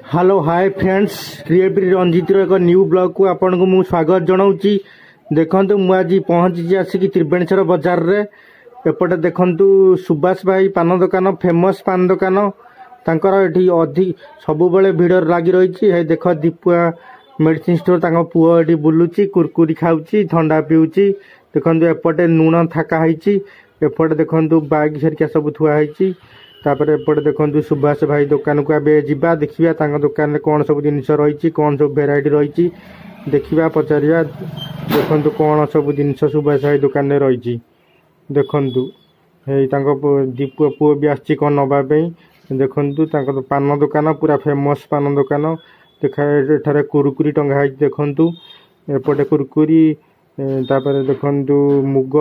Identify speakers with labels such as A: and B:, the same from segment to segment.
A: Hello hi friends रिएप्री Ranjit एक new blog को आपन को मु स्वागत जनाऊँगी। देखंतु मु आज पहुंची आसिक त्रिवेणीश्वर बाजार रे एपटे देखंतु सुभाष भाई पान दुकान फेमस पान दुकान तांकर एठी अधिक सबु बेले भिड़ लागी रही है। देख दीपुआ मेडिसिन स्टोर तांको पुओ एठी बुलुची कुरकुरी खाउची ठंडा पिउची। देखंतु एपटे लूण थाका हैची एपटे देखंतु बाग सरिका सब थुआ हैची। तापर एपटे देखंतु सुभाष भाई दुकान को आबे जिबा देखिबा तांको दुकान रे कोन सब जिनिस रहिची कोन सब वेराइटी रहिची देखिबा पचारिया। देखंतु कोन सब जिनिस सुभाष भाई दुकान रे रहिची देखंतु हे तांको दीपु पुओ भी आछि कोन नबा पे। देखंतु तांको पान दुकान पूरा फेमस पान दुकान देखा एठारे कुरकुरी टंगा है। देखंतु एपटे कुरकुरी तापर देखंतु मुग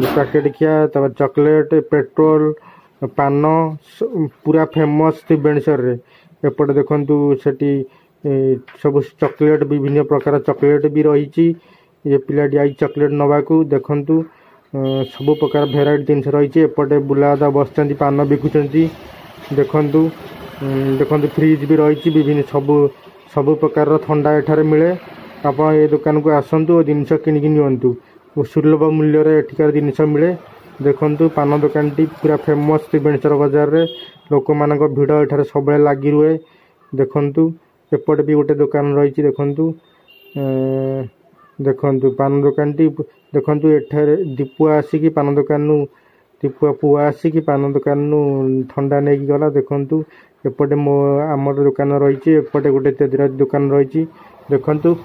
A: पैकेट किया तापर चॉकलेट पेट्रोल पान पूरा फेमस त्रिवेणीश्वर रे। एपटे देखंतु सेठी सब चॉकलेट विभिन्न प्रकार चॉकलेट भी रही। ये पिलाटी आई चॉकलेट नवाकू देखंतु सब प्रकार भेराइटी जिनस रही। एपटे बुलादा बसचंती पान बिकुचंती देखंतु देखंतु फ्रिज भी रही विभिन्न सब प्रकार ठंडा एठारे मिले। आप ये दुकान को आसतु जिनस किनिकी नियंतु सुलभ मूल्य रे एठिकार जिनस मिले। देखंतु पान दुकान टी पूरा फेमस त्रिवेणीश्वर बाजार रे लोक मानक भिड़ एठारे सब लागी रुए। देखंतु एपटे भी गोटे दुकान रही। देखंतु देखंतु पान दुकान टी देखंतु एठारे दीपुआ आसिकी पान दुकान नु दीपुआ पुआ आसिकी पान दुकान नु ठंडा नै गला। देखंतु एपटे आमर दुकान रही एपटे गोटे तेजराज दुकान रही। देखंतु